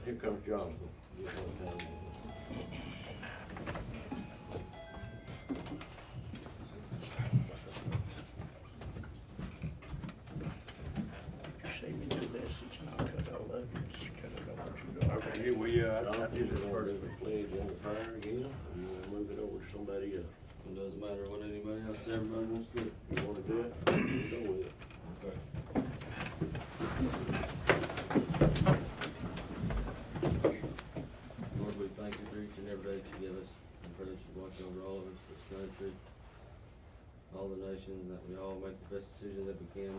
Here comes Jonathan. See me do this, it's not cut all over, it's cut it over to Okay, here we, I did it part of the pledge in the fire again, and we'll move it over to somebody else. It doesn't matter what anybody else, everybody wants to do it. You wanna do it? We'll go with it. Okay. Lord, we thank you for each and every day that you give us, and for that you watch over all of us, this country, all the nations, that we all make the best decision that we can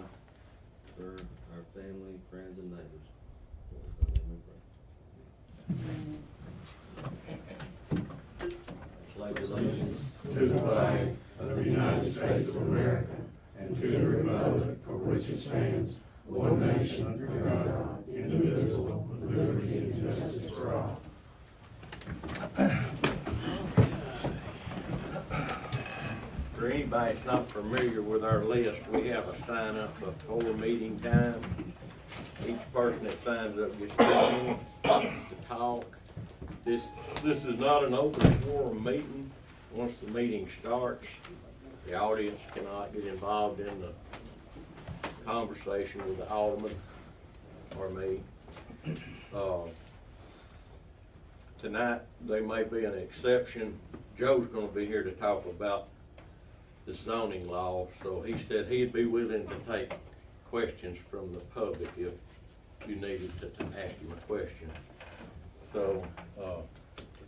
for our family, friends, and neighbors. In your name we pray. Pledge allegiance to the flag of the United States of America and to the republic for which it stands, one nation, under God, indivisible, with liberty and justice for all. For anybody that's not familiar with our list, we have a sign up before meeting time. Each person that signs up gets 2 minutes to talk. This is not an open forum meeting. Once the meeting starts, the audience cannot get involved in the conversation with the alderman or me. Tonight, there may be an exception. Joe's gonna be here to talk about the zoning law, so he said he'd be willing to take questions from the public if you needed to ask him a question. So, the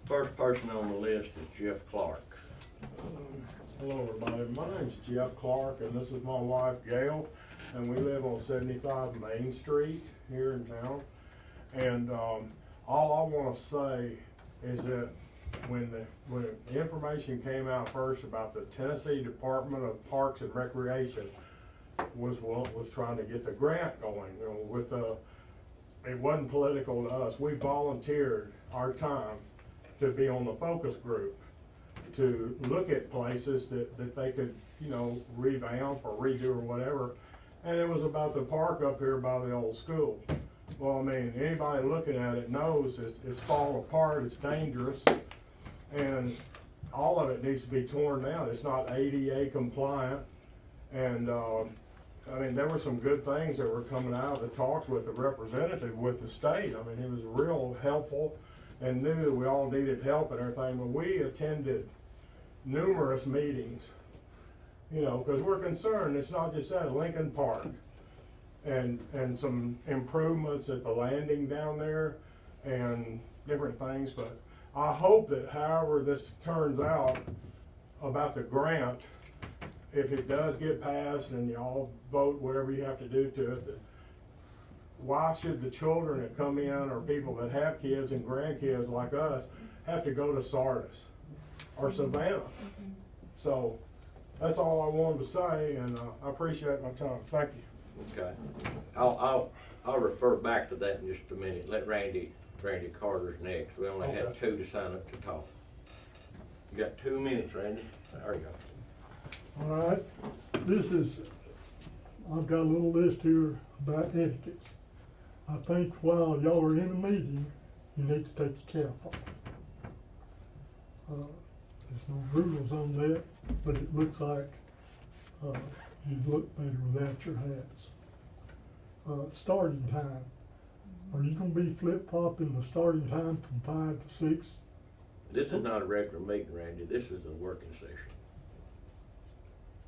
first person on the list is Jeff Clark. Hello everybody, my name's Jeff Clark and this is my wife Gail, and we live on 75 Main Street here in town. And all I want to say is that when the information came out first about the Tennessee Department of Parks and Recreation was trying to get the grant going, you know, with it wasn't political to us. We volunteered our time to be on the focus group, to look at places that they could, you know, revamp or redo or whatever. And it was about the park up here by the old school. Well, I mean, anybody looking at it knows it's falling apart, it's dangerous, and all of it needs to be torn down. It's not ADA compliant. And I mean, there were some good things that were coming out of the talks with the representative with the state. I mean, he was real helpful and knew that we all needed help and everything. But we attended numerous meetings, you know, because we're concerned. It's not just that Lincoln Park and some improvements at the landing down there and different things. But I hope that however this turns out about the grant, if it does get passed and y'all vote whatever you have to do to it, that why should the children that come in or people that have kids and grandkids like us have to go to Sardis or Savannah? So that's all I wanted to say, and I appreciate my time. Thank you. Okay. I'll refer back to that in just a minute. Let Randy Carter's next. We only had Okay. 2 to sign up to talk. You got 2 minutes, Randy. There you go. All right, I've got a little list here about etiquettes. I think while y'all are in a meeting, you need to take your cap off. There's no rules on that, but it looks like you look better without your hats. Starting time. Are you gonna be flip-flopping the starting time from 5 to 6? This is not a regular meeting, Randy. This is a working session.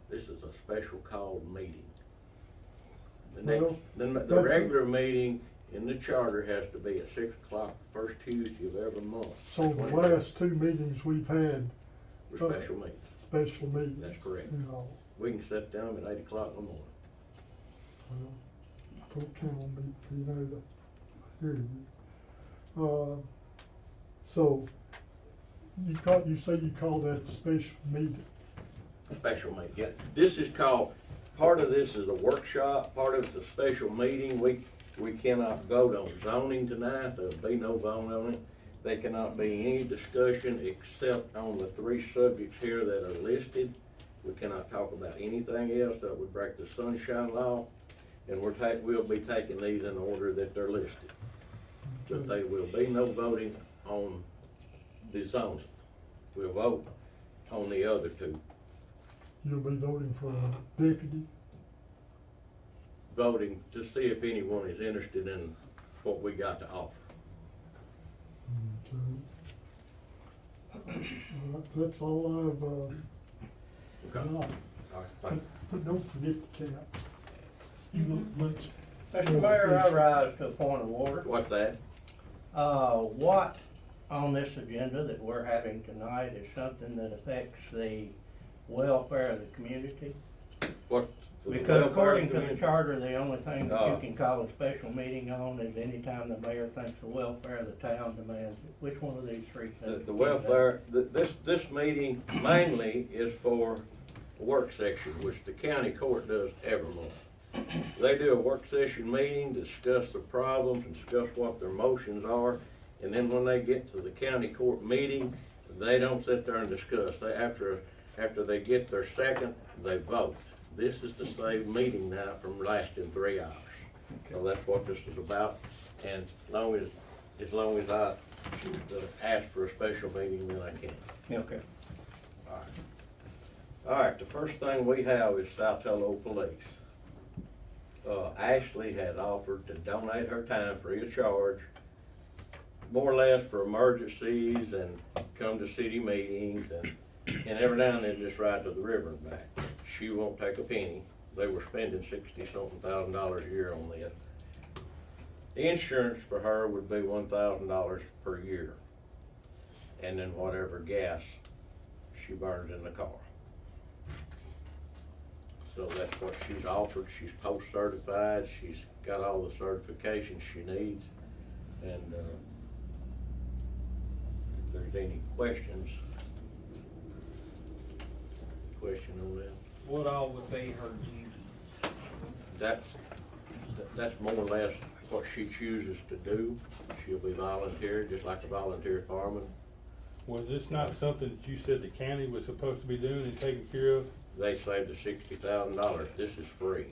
This is a special called meeting. Well, The regular meeting in the charter has to be at 6 o'clock, first Tuesday of every month. So the last 2 meetings we've had, For special meetings. special meetings. That's correct. You know, We can set down at 8 o'clock in the morning. I don't count on me, you know, to hear you. So, you say you call that a special meeting? Special meeting, yeah. This is called, part of this is a workshop, part of it's a special meeting. We cannot vote on zoning tonight. There'll be no vote on it. There cannot be any discussion except on the 3 subjects here that are listed. We cannot talk about anything else that would break the sunshine law. And we'll be taking these in the order that they're listed. that there will be no voting on the zones. We'll vote on the other two. You'll be voting for a deputy? Voting to see if anyone is interested in what we got to offer. Okay. That's all I've, Okay. got. All right, thank you. But don't forget the cats. You look much. Mr. Mayor, I rise to a point of order. What's that? What on this agenda that we're having tonight is something that affects the welfare of the community? What? Because according to the charter, the only thing that you Oh. can call a special meeting on is anytime the mayor thinks the welfare of the town demands it. Which one of these three things? The welfare, this meeting mainly is for a work session, which the county court does every month. They do a work session meeting, discuss the problems, and discuss what their motions are, and then when they get to the county court meeting, they don't sit there and discuss. They, after they get their second, they vote. This is to save meeting now from lasting 3 hours. So that's what this is about, and as long as I ask for a special meeting, then I can. Okay. All right, the first thing we have is Saltillo Police. Ashley has offered to donate her time free of charge, more or less for emergencies and come to city meetings and every now and then just ride to the river and back. She won't take a penny. They were spending $60-something thousand a year on this. The insurance for her would be $1,000 per year. And then whatever gas she burns in the car. So that's what she's offered. She's post-certified. She's got all the certifications she needs. And if there's any questions on that? What all would be her duties? That's more or less what she chooses to do. She'll be volunteer, just like a volunteer fireman. Was this not something that you said the county was supposed to be doing and taking care of? They saved us $60,000. This is free.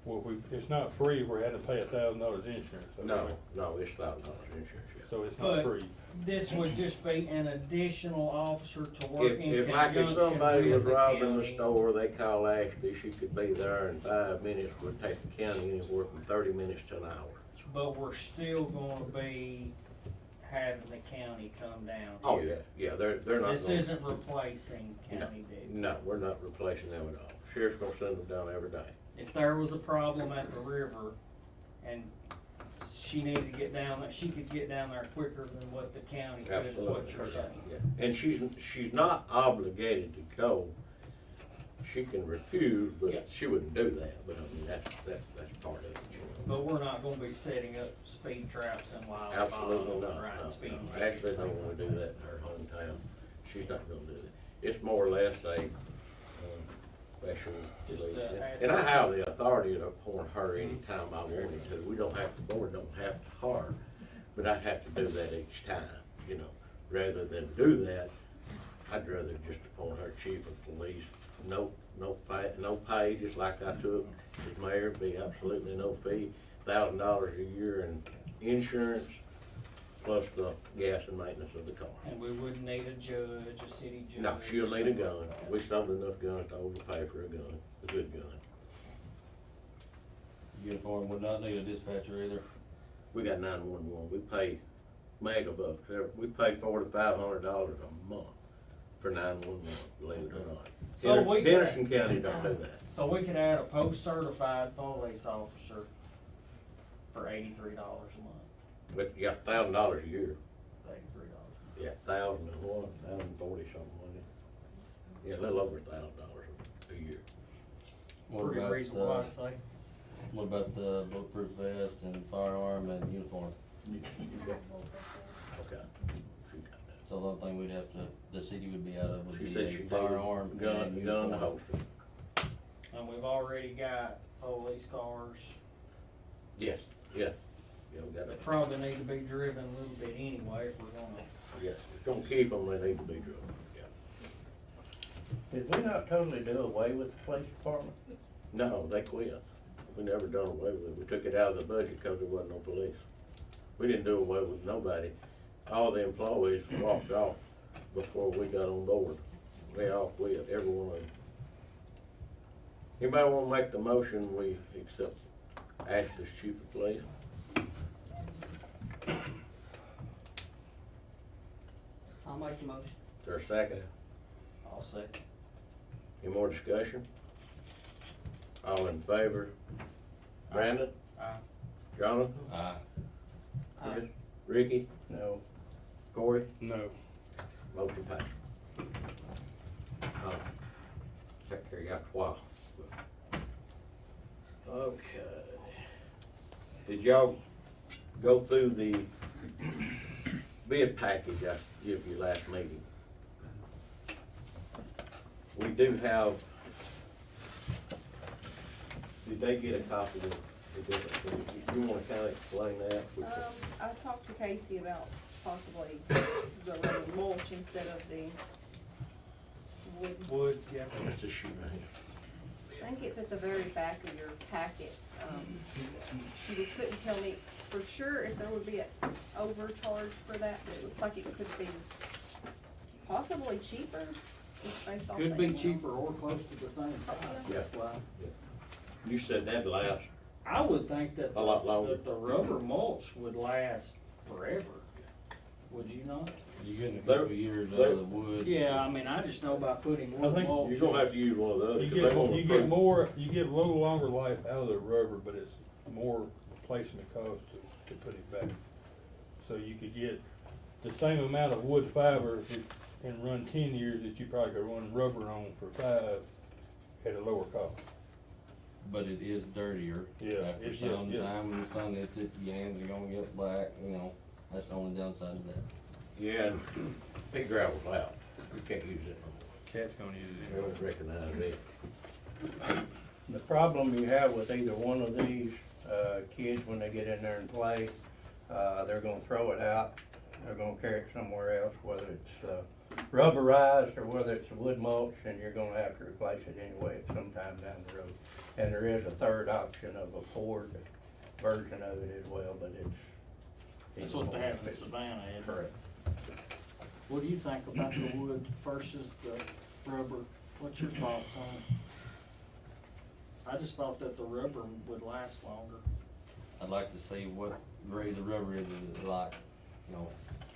Well, it's not free, we're having to pay $1,000 insurance. No, it's $1,000 insurance, yeah. So it's not But free. this would just be an additional officer to work in If like if conjunction somebody was with the robbing the county. store, they call Ashley, she could be there in 5 minutes, would take the county anywhere from 30 minutes to an hour. But we're still gonna be having the county come down. Oh, here. yeah, they're not This gonna. isn't replacing county duties. No, we're not replacing them at all. Sheriff's gonna send them down every day. If there was a problem at the river and she needed to get down there, she could get down there quicker than what the county could, is what Absolutely. you're saying. Yeah. And she's not obligated to go. She can refuse, Yeah. but she wouldn't do that, but I mean, that's part of it, you know. But we're not gonna be setting up speed traps in Wild Absolutely Bottom, not, writing no, speed no. tickets. Ashley don't wanna do that in her hometown. She's not gonna do it. It's more or less a, special Just, police. ask And I her. have the authority to appoint her anytime I wanted to. We don't have, the board don't have to hire, but I'd have to do that each time, you know. Rather than do that, I'd rather just appoint her chief of police, no pay, just like I took as mayor, be absolutely no fee, $1,000 a year in insurance, plus the gas and maintenance of the car. And we wouldn't need a judge, a city judge. No, she'll need a gun. We sold enough guns to overpay for a gun, a good gun. Uniform would not need a dispatcher either. We got 911, we pay mega bucks, we pay $4,500 a month for 911, believe it or not. So we could- Henderson County don't do that. So we could add a post-certified police officer for $83 a month, But you got $1,000 a year. $83. Yeah, 1,040 something, wasn't it? Yeah, a little over $1,000 a year. Pretty reasonable, I'd say. What about the bulletproof vest and firearm and uniform? Okay. She got that. So the only thing we'd have to, the city would be out of would She be said a she firearm and gun, uniform. holster. And we've already got police cars Yes, yeah. Yeah, we got that it. probably need to be driven a little bit anyway if we're gonna. Yes, it's gonna keep them, they need to be drilled, yeah. Did we not totally do away with the police department? No, they quit. We never done away with it. We took it out of the budget because there wasn't no police. We didn't do away with nobody. All the employees walked off before we got on board. They all quit, every one of them. Anybody wanna make the motion, we accept Ashley's chief of police? I'll make the motion. Is there a second? I'll second. Any more discussion? All in favor? Brandon? Aye. Jonathan? Aye. Chris? Ricky? No, Corey? No. Motion passed. Take care of you after a while. Okay. Did y'all go through the bid package I gave you last meeting? We do have, did they get a copy of the different, you wanna kinda explain that? I talked to Casey about possibly the mulch instead of the wood. Wood, yeah. That's a sheet right here. I think it's at the very back of your packets. She couldn't tell me for sure if there would be an overcharge for that, but it looks like it could be possibly cheaper, just based off. Could be the- cheaper or close to the same price. Yeah. That's why. You said that'd last, I would think that A lot longer. that the rubber mulch would last forever. Would you not? You getting a They're- couple years out they're- of the wood. Yeah, I mean, I just know by putting I wood think mulch. you're gonna have to use one of the others. You 'cause get, they won't you approve. get more, you get a little longer life out of the rubber, but it's more replacement cost to put it back. So you could get the same amount of wood fiber and run 10 years that you probably could run rubber on for 5 at a lower cost. But it is dirtier. Yeah, After yeah, some yeah. time in the sun, it's it, your hands are gonna get black, you know, that's the only downside of that. Yeah, and pig gravel's out, you can't use it no more. Cat's gonna use it They anyway. don't recognize it. the problem you have with either one of these, kids, when they get in there and play, they're gonna throw it out, they're gonna carry it somewhere else, whether it's, rubberized or whether it's wood mulch, and you're gonna have to replace it anyway at some time down the road. And there is a third option of a Ford version of it as well, but it's. That's what they have in Savannah, isn't it? Correct. What do you think about the wood versus the rubber? What's your thoughts on it? I just thought that the rubber would last longer. I'd like to see what grade the rubber is like, you know,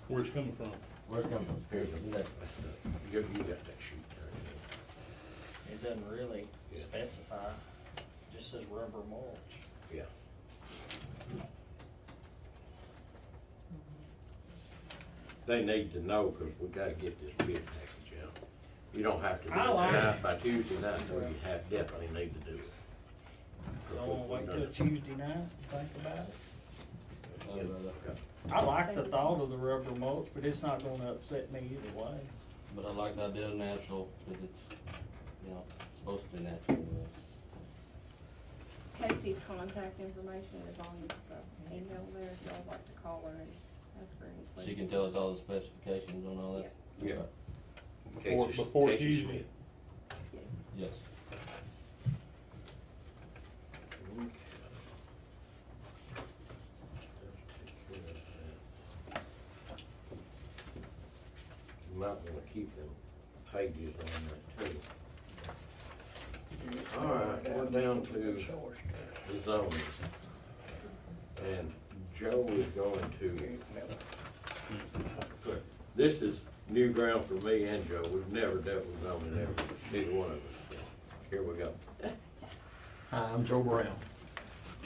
Where it's coming from. where it's coming from. Here's That- You got that sheet there. It doesn't really Yeah. specify, it just says rubber mulch. Yeah. They need to know, cause we gotta get this bid package out. You don't have to do it I like tonight, by Tuesday night, but you have, definitely need to do it. Don't wanna wait till Tuesday night and think about it. I'd rather- I like the thought of the rubber mulch, but it's not gonna upset me either way. But I like the idea of natural, because it's, you know, supposed to be natural. Casey's contact information is on the email there, if y'all would like to call her and ask her any She questions. can tell us all the specifications on all that? Yeah. Before- Casey- before Casey Tuesday. Smith. Yes. Okay. Let's take care of that. You might wanna keep them pages on that too. All right, we're down to the zoning. And Joe is going to, this is new ground for me and Joe. We've never dealt with zoning ever, neither one of us. Here we go. Hi, I'm Joe Brown,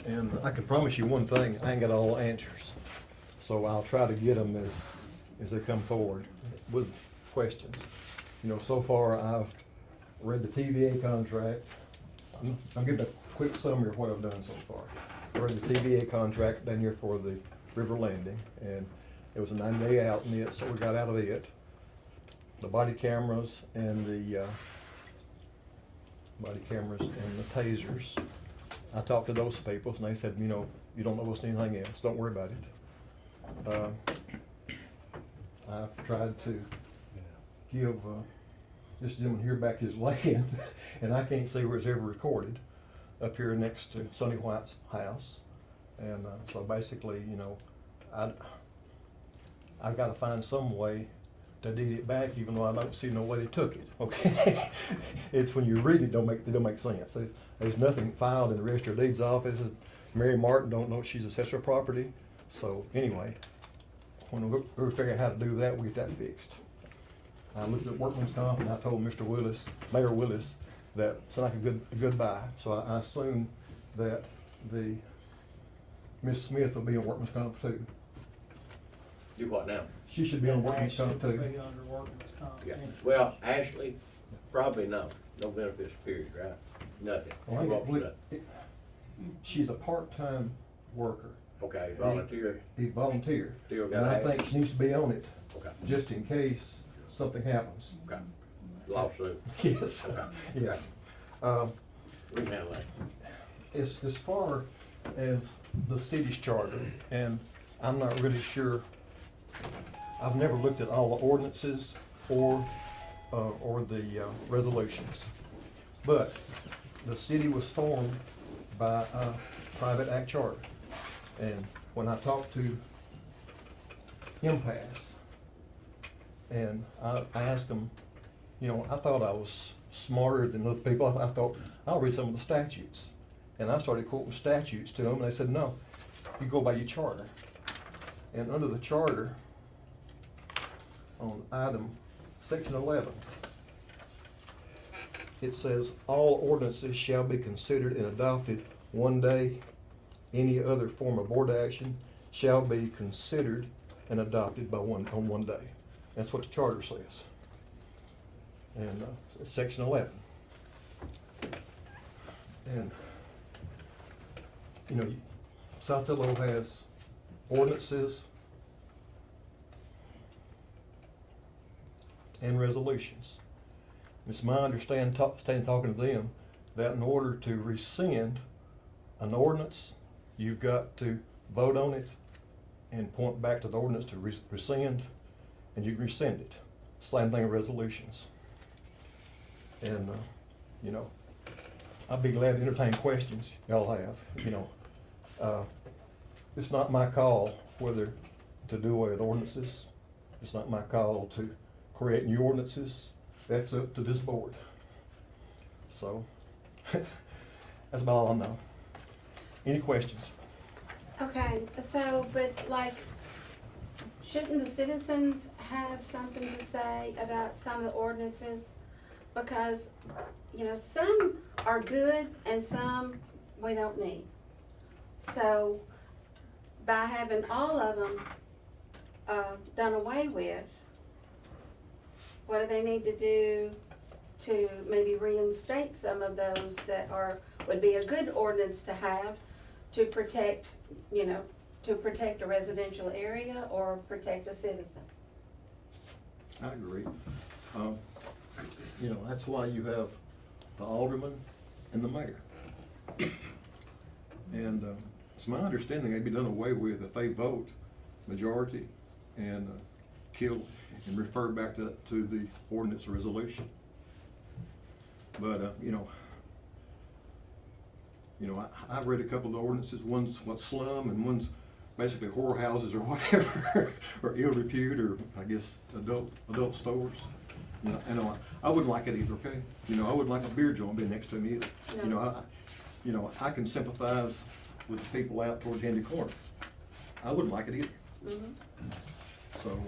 and I can promise you one thing, I ain't got all the answers. So I'll try to get them as they come forward with questions. You know, so far I've read the TVA contract. I'll give a quick summary of what I've done so far. I read the TVA contract down here for the river landing, and it was a 9-day out in it, so we got out of it. The body cameras and the tasers. I talked to those people, and they said, you know, you don't know us anything else, don't worry about it. I've tried to give this gentleman here back his land, and I can't see where it's ever recorded, up here next to Sonny White's house. And so basically, you know, I've gotta find some way to deed it back, even though I don't see no way they took it, okay? It's when you read it, it don't make sense. There's nothing filed in the Register of Deeds office. Mary Martin don't know she's assessor property. So anyway, when we figure out how to do that, we get that fixed. I looked at workman's comp and I told Mr. Willis, Mayor Willis, that it's like a good buy. So I assume that Miss Smith will be on workman's comp too. Do what now? She should be on workman's comp Ashley too. would be under workman's comp. Yeah, well, Ashley, probably no benefits period, right? Nothing. Well, I She don't won't believe- do that. She's a part-time worker. Okay, volunteer, He volunteered. Still And got I access. think she needs to be on it, okay, just in case something happens. okay. Lawsuit, Yes, Okay. yes. we can handle that. As far as the city's charter, and I'm not really sure, I've never looked at all the ordinances or the resolutions. But the city was formed by a private act charter. And when I talked to Impasse, and I asked them, you know, I thought I was smarter than other people. I thought, I'll read some of the statutes. And I started quoting statutes to them, and they said, no, you go by your charter. And under the charter, on section 11, it says, all ordinances shall be considered and adopted one day. Any other form of board action shall be considered and adopted on one day. That's what the charter says. And it's section 11. And, you know, Saltillo has ordinances and resolutions. It's my understanding, talking to them, that in order to rescind an ordinance, you've got to vote on it and point back to the ordinance to rescind, and you can rescind it. Same thing with resolutions. And, you know, I'd be glad to entertain questions y'all have, you know. It's not my call whether to do away with ordinances. It's not my call to create new ordinances. That's up to this board. So, that's about all I know. Any questions? Okay, so, but like, shouldn't the citizens have something to say about some of the ordinances? Because, you know, some are good and some we don't need. So, by having all of them done away with, what do they need to do to maybe reinstate some of those that would be a good ordinance to have to protect, you know, to protect a residential area or protect a citizen? I agree. You know, that's why you have the alderman and the mayor. And it's my understanding they'd be done away with if they vote majority and kill and refer back to the ordinance or resolution. But, you know, I've read a couple of the ordinances. One's what, slum, and one's basically whorehouses or whatever, or ill repute, or I guess adult stores. You know, I wouldn't like it either, okay? You know, I wouldn't like a beer joint being next to me either. No. You know, I can sympathize with the people out toward Handy Corner. I wouldn't like it either. Mm-hmm. So,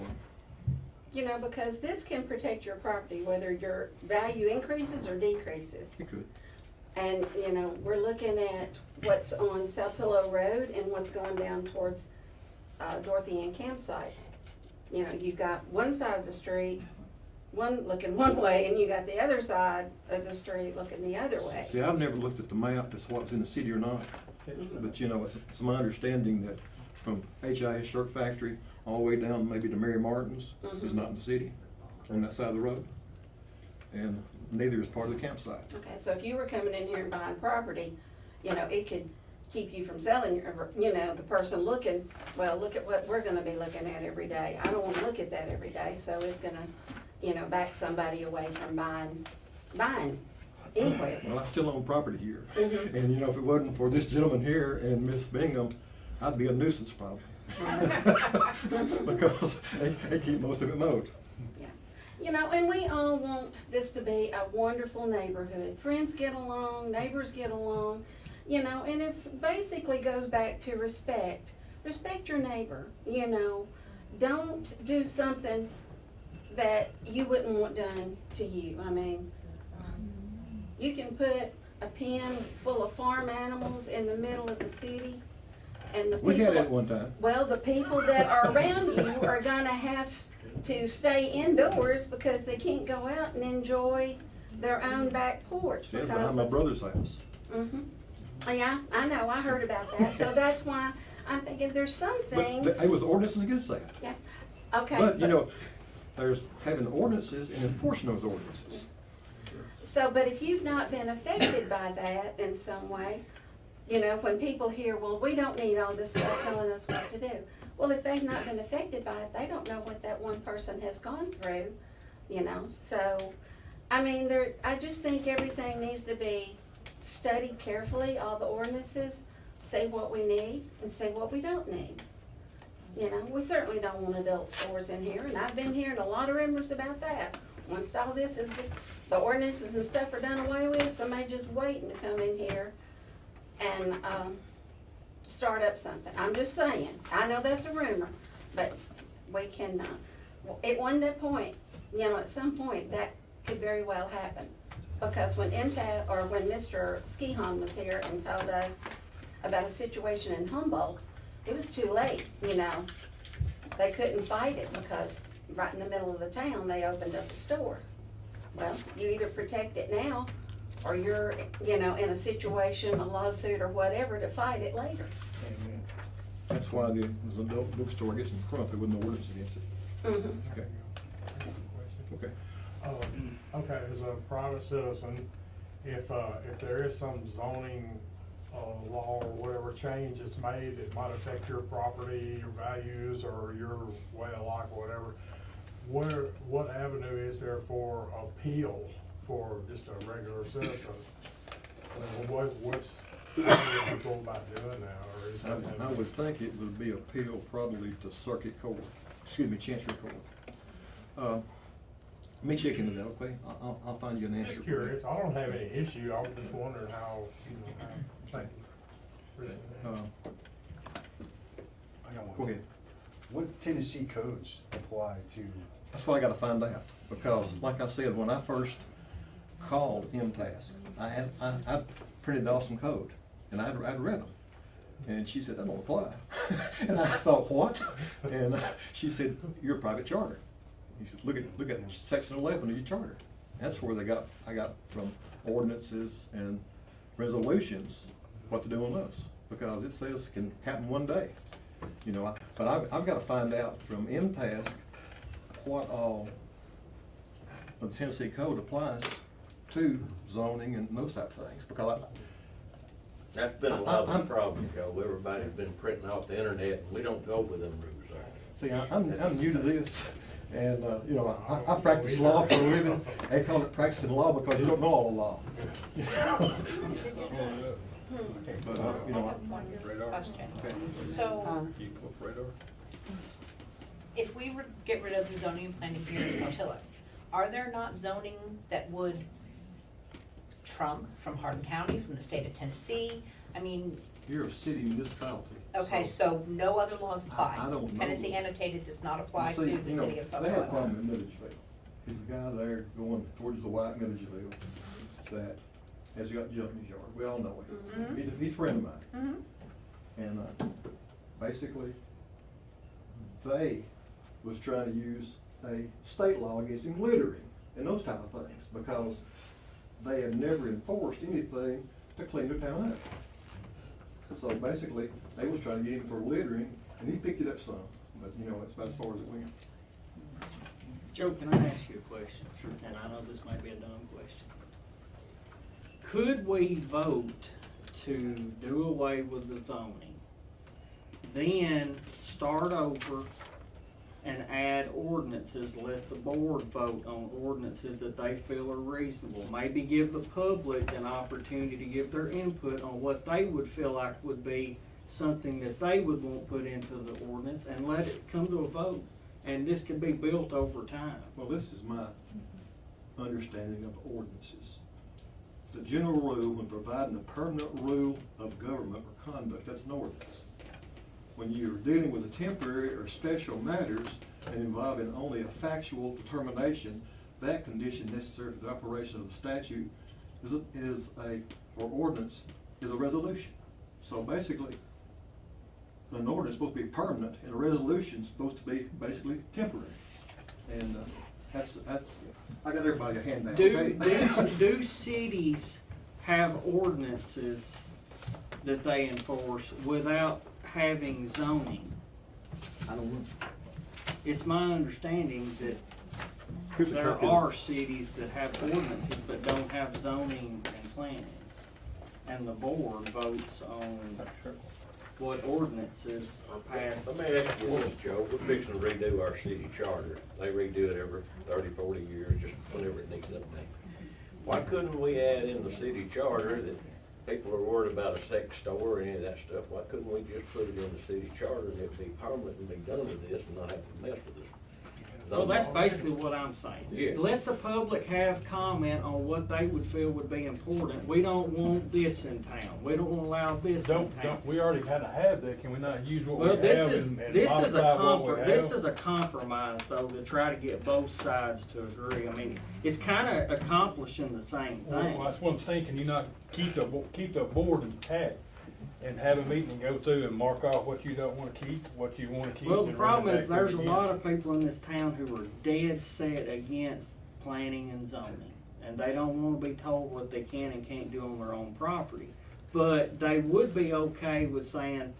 You know, because this can protect your property, whether your value increases or decreases. you could. And, you know, we're looking at what's on Saltillo Road and what's going down towards Dorothy Ann Campsite. You know, you've got one side of the street, one looking one way, and you got the other side of the street looking the other way. See, I've never looked at the map as what's in the city or not. But, you know, it's my understanding that from HIS Shirt Factory all the way down maybe to Mary Martin's is not in the city, on that side of the road. And neither is part of the campsite. Okay, so if you were coming in here and buying property, you know, it could keep you from selling your, you know, the person looking, well, look at what we're gonna be looking at every day. I don't wanna look at that every day, so it's gonna, you know, back somebody away from buying anywhere. Well, I still own property here. Mhm. And, you know, if it wasn't for this gentleman here and Miss Bingham, I'd be a nuisance probably. Because they keep most of it mowed. You know, and we all want this to be a wonderful neighborhood. Friends get along, neighbors get along, you know, and it's basically goes back to respect. Respect your neighbor, you know. Don't do something that you wouldn't want done to you. I mean, you can put a pen full of farm animals in the middle of the city, and the people. We had it one time. Well, the people that are around you are gonna have to stay indoors because they can't go out and enjoy their own back porch. See, it's because behind my of- brother's house. Mhm. Yeah, I know, I heard about that, so that's why I'm thinking there's some But things. it was ordinances against that. Okay. But, you know, there's having ordinances and enforcing those ordinances. So, but if you've not been affected by that in some way, you know, when people hear, well, we don't need all this stuff telling us what to do. Well, if they've not been affected by it, they don't know what that one person has gone through, you know, so, I mean, I just think everything needs to be studied carefully, all the ordinances, say what we need and say what we don't need. You know, we certainly don't want adult stores in here, and I've been hearing a lot of rumors about that. Once all this is, the ordinances and stuff are done away with, somebody just waiting to come in here and, start up something. I'm just saying, I know that's a rumor, but we cannot. At one point, you know, at some point, that could very well happen. Because when when Mr. Skihon was here and told us about a situation in Humboldt, it was too late, you know. They couldn't fight it because right in the middle of the town, they opened up a store. Well, you either protect it now, or you're, you know, in a situation, a lawsuit or whatever to fight it later. Amen. That's why there's an adult bookstore against in Crump, there wasn't no ordinance against it. Mhm. Okay, okay. Okay, as a private citizen, if there is some zoning, law or whatever change that's made that might affect your property, your values, or your way of life, or whatever, what avenue is there for appeal for just a regular citizen? What's, how do you go about doing that, or is that? I would think it would be appealed probably to circuit court, Chancery Court. Let me check into that, okay? I'll find you an answer. Just curious, I don't have any issue, I was just wondering how, thank you. I got one. Go ahead. What Tennessee codes apply to? That's what I gotta find out, because like I said, when I first called MTask, I printed off some code, and I'd read them. And she said, that don't apply. And I thought, what? And she said, you're a private charter. You should look at section 11 of your charter. That's where I got from ordinances and resolutions what to do on those, because it says it can happen one day. You know, but I've got to find out from MTask what all of the Tennessee code applies to zoning and those type of things, because That's been a lot of the problem, Joe. Everybody's been printing off the internet, and we don't go with them rules there. see, I'm new to this, and, you know, I practice law for a living. They call it practicing law because you don't know all the law. But, you know, Question. So, if we get rid of the zoning and planning here in Saltillo, are there not zoning that would trump from Hardin County, from the state of Tennessee? I mean, you're a city municipality. okay, so no other laws apply? I don't know. Tennessee annotated does not apply to See, the you know, city of they have a Saltillo? problem in Milledgeville. There's a guy there going towards the white Milledgeville that has got junk in his yard. We all know him. Mhm. He's a friend of mine. Mhm. And basically, they was trying to use a state law against him littering and those type of things, because they had never enforced anything to clean their town up. So basically, they was trying to get him for littering, and he picked it up some, but you know, that's about as far as it went. Joe, can I ask you a question? Sure. And I know this might be a dumb question. Could we vote to do away with the zoning, then start over and add ordinances, let the board vote on ordinances that they feel are reasonable? Maybe give the public an opportunity to give their input on what they would feel like would be something that they would want put into the ordinance and let it come to a vote. And this can be built over time. Well, this is my understanding of ordinances. The general rule when providing a permanent rule of government or conduct, that's an ordinance. When you're dealing with a temporary or special matters and involving only a factual determination, that condition necessary for the operation of the statute or ordinance is a resolution. So basically, an ordinance is supposed to be permanent and a resolution is supposed to be basically temporary. And that's, I got everybody a handout, okay? Do cities have ordinances that they enforce without having zoning? I don't know. It's my understanding that Here's a there copy of- are cities that have ordinances but don't have zoning and planning. And the board votes on what ordinances are passed. Let me ask you this, Joe, we're fixing to redo our city charter. They redo it every 30, 40 years, just whenever it needs updated. Why couldn't we add in the city charter that people are worried about a sex store or any of that stuff? Why couldn't we just put it in the city charter and it'd be permanent and be done with this and not have to mess with it? Well, that's basically what I'm saying. Yeah. Let the public have comment on what they would feel would be important. We don't want this in town. We don't want to allow this in town. We already kind of have that, can we not use what we Well, have this and is a modify what we have? this is a compromise though, to try to get both sides to agree. I mean, it's kind of accomplishing the same Well, thing. that's what I'm saying, can you not keep the board intact and have a meeting and go through and mark off what you don't wanna keep, what you wanna keep? Well, the and run it problem is back there's a through lot again? of people in this town who are dead set against planning and zoning. And they don't want to be told what they can and can't do on their own property. But they would be okay with saying,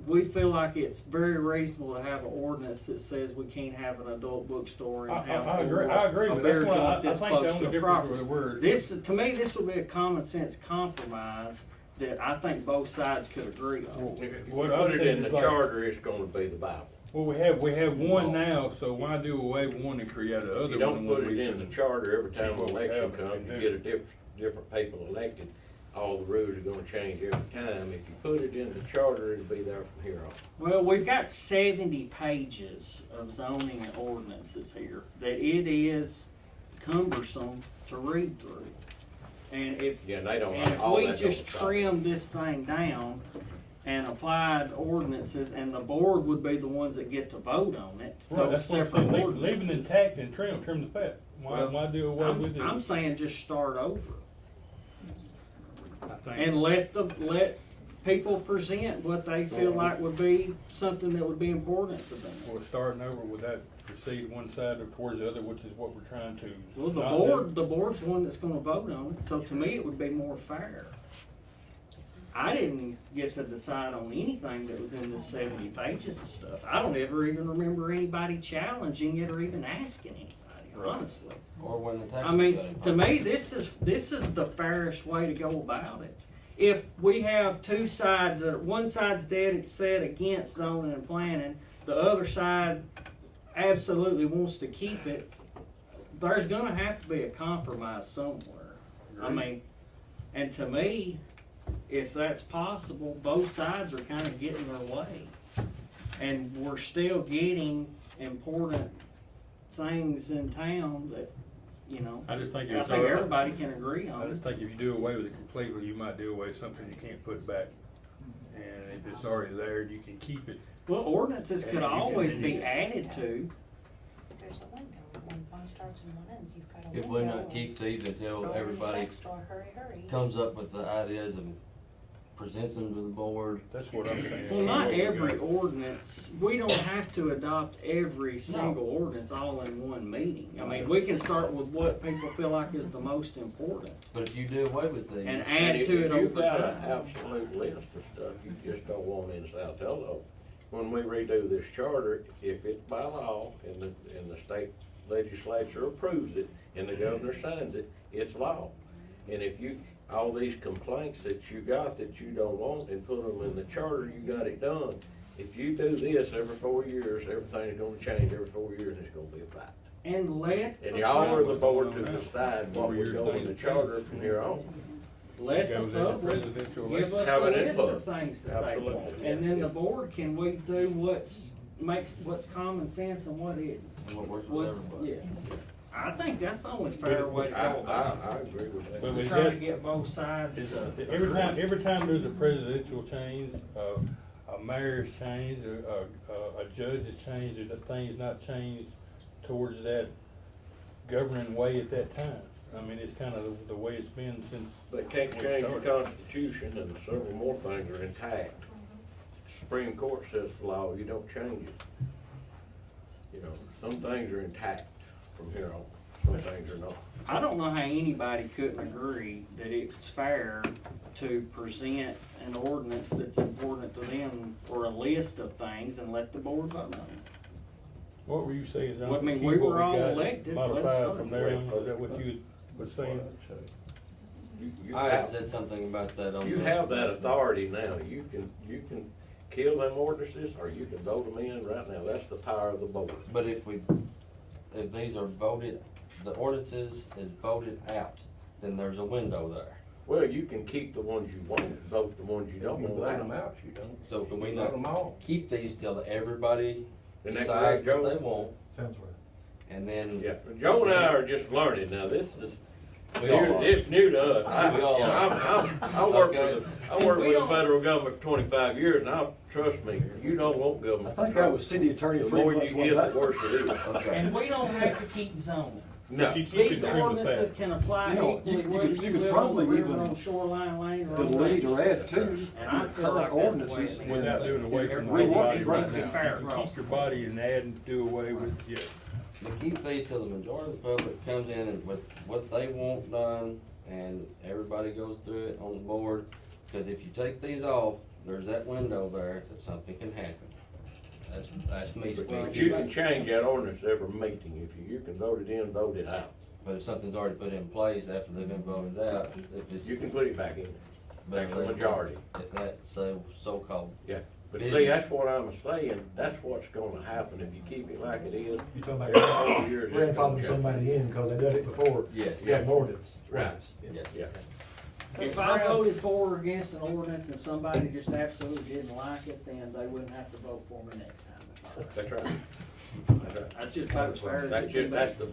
we feel like it's very reasonable to have an ordinance that says we can't have an adult bookstore in town. I agree, A but beer that's why joint I this think close the to only a difference property. with the word. This, to me, this would be a common sense compromise that I think both sides could agree on. If you What put I'm it saying in the is like- charter, it's gonna be the Bible. Well, we have one now, so why do away with one and create another one? You don't when put it we in can the charter every time an keep what we election have comes, and you do? get a different people elected. All the rules are gonna change every time. If you put it in the charter, it'll be there from here on. Well, we've got 70 pages of zoning and ordinances here, that it is cumbersome to read through. And if, Yeah, and they don't, and if all we that just don't stop. trim this thing down and applied ordinances, and the board would be the ones that get to vote on it, Right, those that's what I'm separate saying, leave it ordinances. intact and trim the fat. Why do away with it? I'm saying just start over. I think- And let people present what they feel like would be something that would be important to them. We're starting over with that, proceed one side or towards the other, which is what we're trying to. Well, not do. the board's the one that's gonna vote on it, so to me, it would be more fair. I didn't get to decide on anything that was in this 70 pages of stuff. I don't ever even remember anybody challenging it or even asking anybody, honestly. Or when the taxes. I mean, to me, this is the fairest way to go about it. If we have two sides, one side's dead set against zoning and planning, the other side absolutely wants to keep it, there's gonna have to be a compromise somewhere. I mean, and to me, if that's possible, both sides are kinda getting their way. And we're still getting important things in town that, you know, I just think I it's think all right. everybody can agree on I it. just think if you do away with it completely, you might do away with something you can't put back. And if it's already there, you can keep it. Well, ordinances And could you can- always and be you- added to. There's a window, when one starts and one ends, you've got a window. If we not keep these until Throw it in the everybody sex store, hurry, hurry. comes up with the ideas and presents them to the board. That's what I'm saying. Well, not every ordinance, we don't have to adopt every single ordinance all in one meeting. I mean, we can start with what people feel like is the most important But if you do away with these. and And add if to it you've over got an time. absolute list of stuff you just don't want in Saltillo, when we redo this charter, if it's by law and the state legislature approves it and the governor signs it, it's law. And if all these complaints that you got that you don't want and put them in the charter, you got it done. If you do this every 4 years, everything's gonna change every 4 years and it's gonna be a fact. And let And the y'all are the public, board to decide what we go in the charter from here on. let the Goes into public presidential give us Have a an list input. of things that they Absolutely, want. yeah, And then yeah. the board can weed through what's common sense and what isn't. And what works with What's, everybody. yes. I think that's the only fair way to go. I agree with that. But To we try to had- get both sides Is, to. every time there's a presidential change, a mayor's change, a judge's change, there's a thing's not changed towards that governing way at that time. I mean, it's kind of the way it's been since. They can't we change the started. Constitution, and several more things are intact. Supreme Court says the law, you don't change it. You know, some things are intact from here on, some things are not. I don't know how anybody couldn't agree that it's fair to present an ordinance that's important to them or a list of things and let the board vote on it. What were you saying, John? Well, I mean, Keep we what were all got, elected, let's Modified vote. from there on, is that what you was saying? You I had have- said something about that on. You the- have that authority now, you can kill them ordinances, or you can vote them in right now, that's the power of the board. But if these are voted, the ordinances is voted out, then there's a window there. Well, you can keep the ones you want, and vote the ones you don't You want vote them out. out, you don't. So can we Vote them not all. keep these till everybody Isn't that decides correct, what they Joe? want, Sounds right. and then? Yeah, Joe and I are just learning now, this is, We all are. it's new to us. We all are. I worked Okay. with the federal government for 25 years, and trust me, you don't want I government. think I was city attorney The 3 more you months one get, the time. worse it is. Okay. And we don't have to keep zoning. No, But you keep These it trim to ordinances pass. can apply You know, equally you whether could- you you could live on the probably river, even on Shoreline Lane, or on delete Main or Street. add to And I the feel like current that's the way it ordinances needs Without to be. doing away from Everybody want everybody, it needs right to be now. fair you across keep your the board. body and add and do away with, yeah. But keep these till the majority of the public comes in and with what they want done, and everybody goes through it on the board. Cause if you take these off, there's that window there that something can happen. That's me but you speaking. can change that ordinance every meeting, if you can vote it in, vote it out. But if something's already put in place after they've been voted out, if it's. You can put it back in, that's the majority. If that's so-called. Yeah, but see, that's what I'm saying, that's what's gonna happen if you keep it like it is. You talking Every about 4 years, it's gonna grandfathering change. somebody in because they done it before? Yes. You have an ordinance. Right. Yes. Yeah, If I voted for or against an ordinance and somebody just absolutely didn't like it, then they wouldn't have to vote for me next time. that's right. That's right. That's just about as fair as it That's can it, be. that's the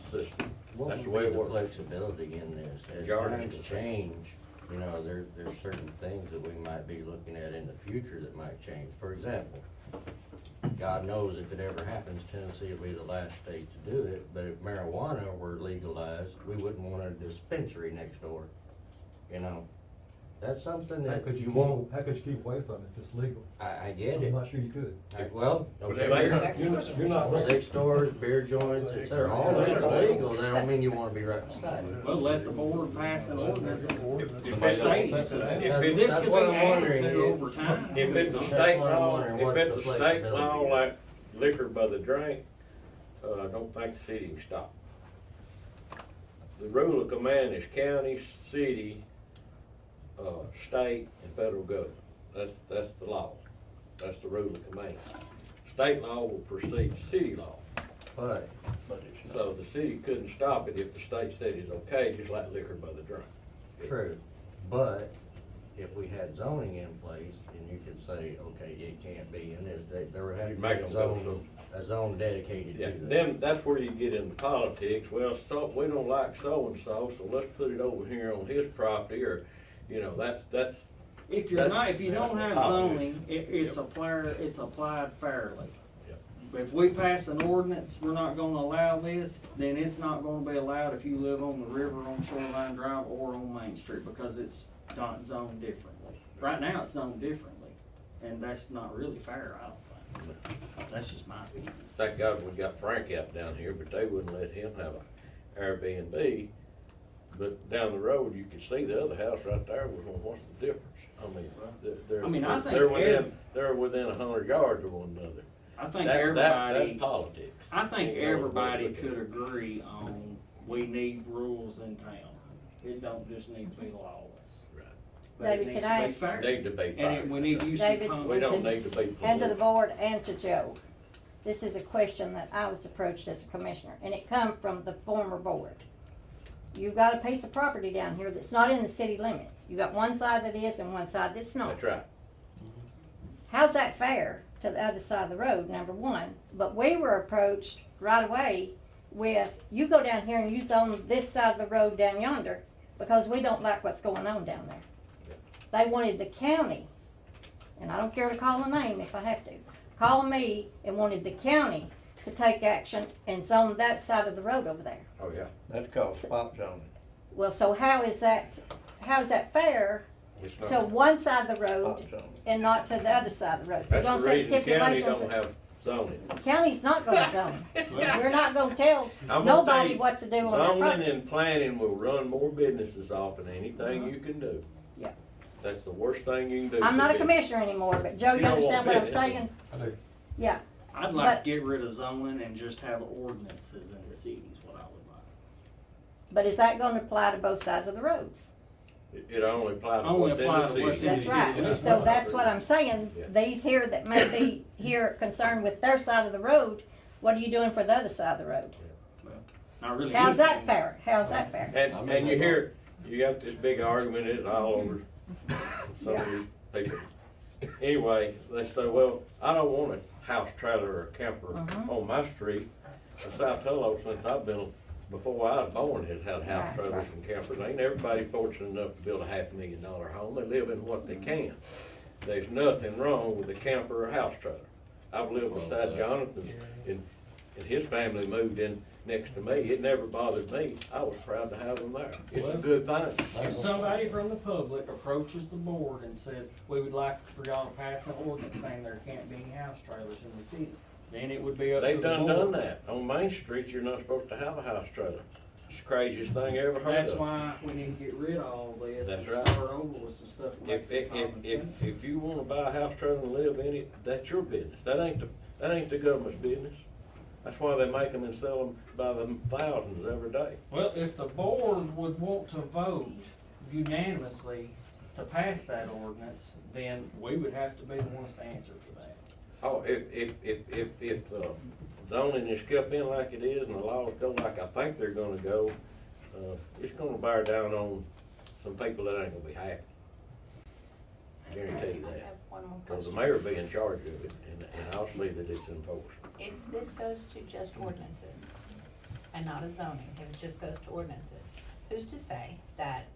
system, that's the way it works. Flexibility in this, as Majority times will change, you know, there's certain things that we might be looking at in the future that might change. For example, God knows if it ever happens, Tennessee will be the last state to do it, but if marijuana were legalized, we wouldn't want a dispensary next door, you know? That's something How that could you won't, how could you keep away from it if it's legal? I get I'm it. not sure you could. Well, But okay. You're not right. Sex stores, beer joints, et cetera, all that's legal, that don't mean you wanna be right beside it. Well, let the board pass an ordinance. If Stating it's, that. if This that's could what be I'm added wondering, to over time. if it's a That's state what I'm law, wondering, if what's it's the a state flexibility? law like liquor by the drink, I don't think the city can stop. The rule of command is county, city, state, and federal government. That's the law. That's the rule of command. State law will precede city law. But But it's So the city couldn't stop it if the state said it's okay, just like liquor by the drink. true, but if we had zoning in place, and you could say, okay, it can't be in this, there would have to You'd be make a them go zone, a zone dedicated to Yeah, that. then that's where you get into politics. Well, so, we don't like so-and-so, so let's put it over here on his property, or, you know, that's, If you're That's- not, if you don't that's have the zoning, it's applied fairly. If we pass an ordinance, we're not gonna allow this, then it's not gonna be allowed if you live on the river, on Shoreline Drive, or on Main Street, because it's not zoned differently. Right now, it's zoned differently, and that's not really fair, I don't think. That's just my opinion. thank God we got Frank out down here, but they wouldn't let him have a Airbnb. But down the road, you could see the other house right there, was, well, what's the difference? I mean, they're, I mean, I think they're within 100 yards of one another. I think That's everybody, politics. I think Ain't no other way to everybody look at could it. agree on, we need rules in town. It don't just need to be lawless. Right. But it David, needs can to I be ask- fair. Need to be And fair. we need to use some David, common We don't listen, need to be and to the political. board and to Joe. This is a question that I was approached as a commissioner, and it come from the former board. You've got a piece of property down here that's not in the city limits. You got one side that is and one side that's not. That's right. How's that fair to the other side of the road, number one? But we were approached right away with, you go down here and you zone this side of the road down yonder because we don't like what's going on down there. They wanted the county, and I don't care to call a name if I have to, call me and wanted the county to take action and zone that side of the road over there. Oh, yeah. That's called spot zoning. Well, so how is that fair It's to not. one side of the road Spot zoning. and not to the other side of the road? They're That's gonna the set reason county stipulations. don't have zoning. County's not gonna zone. We're not gonna tell I'm gonna tell nobody you, what to do on that zoning property. and planning will run more businesses off than anything you can do. Yeah. That's the worst thing you can do. I'm for not a business. commissioner anymore, but Joe, You you don't understand want what I'm that. saying? I do. Yeah, I'd like But- to get rid of zoning and just have ordinances in the city is what I would like. but is that gonna apply to both sides of the roads? It only applies to Only what's in apply the to city. what's in the That's city right, limits. so that's what I'm saying, Yeah. these here that may be here concerned with their side of the road, what are you doing for the other side of the road? Not really. How's that anything. fair? How's that fair? And you hear, you got this big argument, it's all over some of these people. Anyway, they say, well, I don't want a house trailer or a camper on my street. In Saltillo, since I've been, before I was born, has had house Right, trailers right. and campers. Ain't everybody fortunate enough to build a $500,000 home. They live in what they can. There's nothing wrong with a camper or house trailer. I've lived beside Jonathan and his family moved in next to me. It never bothered me. I was proud to have them there. It's a good thing. If somebody from the public approaches the board and says, we would like for y'all to pass an ordinance saying there can't be any house trailers in the city, then it would be up to the They've board. done that. On Main Street, you're not supposed to have a house trailer. It's the craziest thing I ever heard That's of. why we need to get rid of all this That's and right. start over with some stuff that makes some common sense. If you wanna buy a house trailer and live in it, that's your business. That ain't the government's business. That's why they make them and sell them by the thousands every day. Well, if the board would want to vote unanimously to pass that ordinance, then we would have to be the ones to answer for that. Oh, if zoning is kept in like it is and the laws go like I think they're gonna go, it's gonna bear down on some people that ain't gonna be happy. Guarantee you I that. have one more Cause the question. mayor will be in charge of it and I'll see that it's enforced. If this goes to just ordinances and not a zoning, if it just goes to ordinances, who's to say that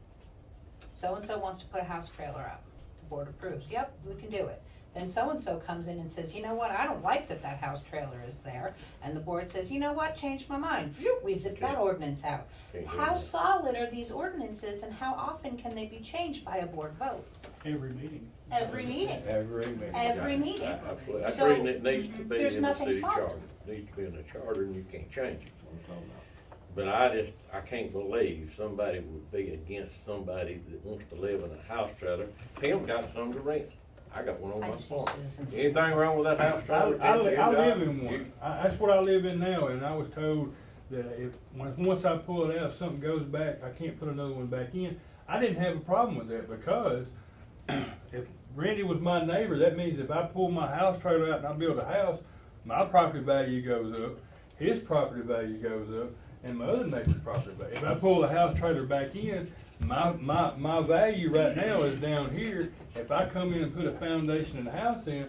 so-and-so wants to put a house trailer up? The board approves, yep, we can do it. Then so-and-so comes in and says, you know what, I don't like that house trailer is there. And the board says, you know what, changed my mind. Phew, we zip that ordinance out. Can't do How that. solid are these ordinances and how often can they be changed by a board vote? Every meeting. Every meeting, Every meeting. every meeting. Absolutely. That's So, the reason it needs to be there's in the nothing city solid. charter. It needs to be in the charter and you can't change it. But I can't believe somebody would be against somebody that wants to live in a house trailer. Tim got some to rent. I got one on my farm. Anything wrong with that house trailer? I Tim, live you- in one. That's what I live in now, and I was told that once I pull it out, if something goes back, I can't put another one back in. I didn't have a problem with that because if Randy was my neighbor, that means if I pull my house trailer out and I build a house, my property value goes up, his property value goes up, and my other neighbor's property value. If I pull the house trailer back in, my value right now is down here. If I come in and put a foundation and a house in,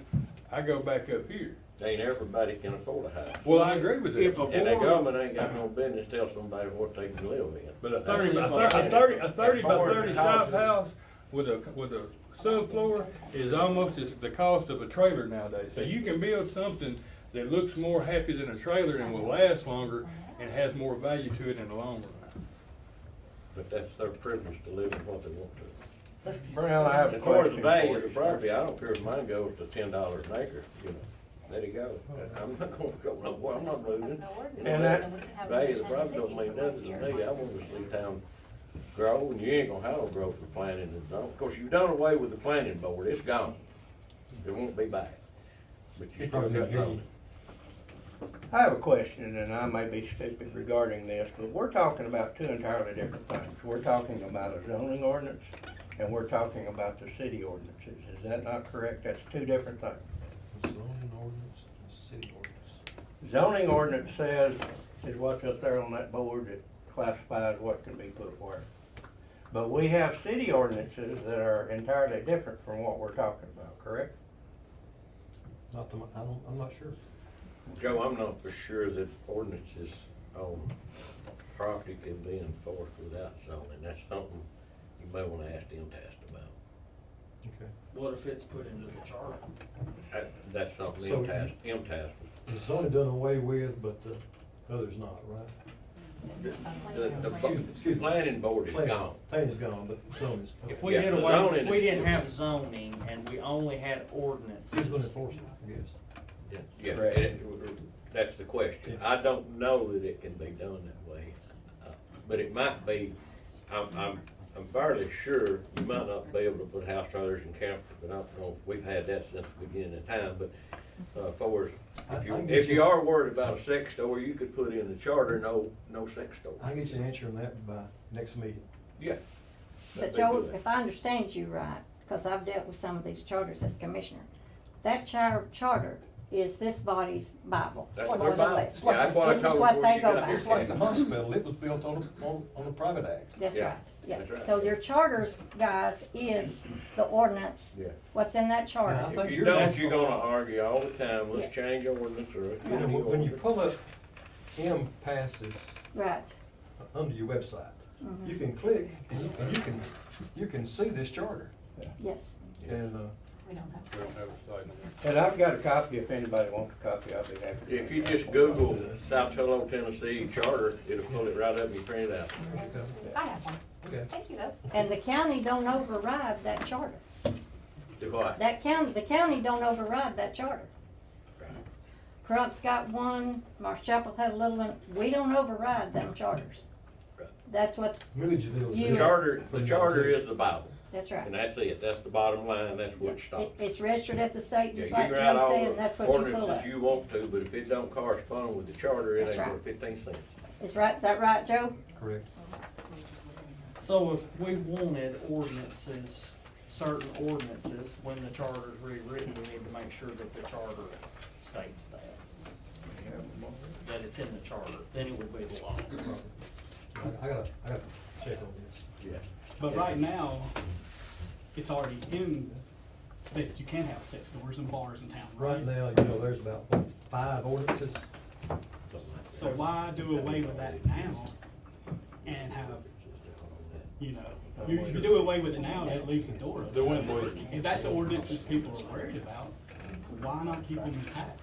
I go back up here. Ain't everybody can afford a house. Well, I agree with If that. a And the board, government ain't got no business tell somebody what they can live in. But a 30 by 30 shop house with a subfloor is almost as the cost of a trailer nowadays. So you can build something that looks more happy than a trailer and will last longer and has more value to it in the long run. But that's their privilege to live in what they want to. Mr. Brown, I have a As far as question the for value of the you. property, I don't care if mine goes to $10 an acre, you know, let it go. I'm not gonna go nowhere, I'm not moving. And that Value of the property don't mean nothing to me. I want to see town grow, and you ain't gonna have no growth for planning and zone. Of course, you've done away with the planning board, it's gone. It won't be back. But you still got zoning. I have a question, and I may be stupid regarding this, but we're talking about two entirely different things. We're talking about a zoning ordinance, and we're talking about the city ordinances. Is that not correct? That's two different things. Zoning ordinance and city ordinance. Zoning ordinance says, is what's up there on that board, that classifies what can be put where. But we have city ordinances that are entirely different from what we're talking about, correct? Not to my, I'm not sure. Joe, I'm not for sure that ordinances on property can be enforced without zoning. That's something you may wanna ask MTS about. Okay. What if it's put into the charter? That's something So MTS. The zoning done away with, but the others not, right? The planning board is gone. Planning is gone, but zoning's. If we Yeah, did the away, zoning if we is didn't still- have zoning and we only had ordinances. Who's gonna enforce it, I guess? Yeah, Correct. that's the question. Yeah. I don't know that it can be done that way, but it might be, I'm fairly sure you might not be able to put house trailers and campers, but I don't know, we've had that since the beginning of time, but, for, if you are worried about a sex store, you could put in the charter, no sex store. I'll get you an answer on that by next meeting. Yeah. But That'd be Joe, good. if I understand you right, because I've dealt with some of these charters as commissioner, that charter is this body's Bible. That's more their or Bible. less. Yeah, that's what I This is told what them they before you go got by. here. It's like the hospital, it was built on a private act. That's Yeah, right, yeah. that's right. So your charters, guys, is the ordinance, Yeah. what's in that Yeah, charter. I If think you you're don't, just- you're gonna argue all the time, let's change ordinance or. You know, when you pull up M passes Right. under your website, Mhm. you can click and you can see this charter. Yes. And, We don't have. We don't have a site. And I've got a copy, if anybody wants a copy, I'll be happy to. If you just Google Saltillo, Tennessee charter, it'll pull it right up and you print it out. I have one. okay. Thank you though. And the county don't override that charter. Do what? The county don't override that charter. Right. Crump's got one, Marsh Chapel had a little one, we don't override them charters. Right. That's what, Milledgeville. You- The charter is the Bible, that's right. and that's it, that's the bottom line, that's what stops. It's registered at the state, Yeah, just you like can write Jim all said, and that's what you pull ordinances up. you want to, but if it don't correspond with the charter, it That's ain't right. worth 15 cents. Is that right, Joe? Correct. So if we wanted ordinances, certain ordinances, when the charter's rewritten, we need to make sure that the charter states that. That it's in the charter, then it would be the law. I gotta check on this. Yeah. But right now, it's already in that you can have sex stores and bars in town, Right right? now, you know, there's about, what, 5 ordinances? So why do away with that now and have, you know, you do away with it now, that leaves the door open. The wind blows. If that's the ordinances people are worried about, why not keep them intact?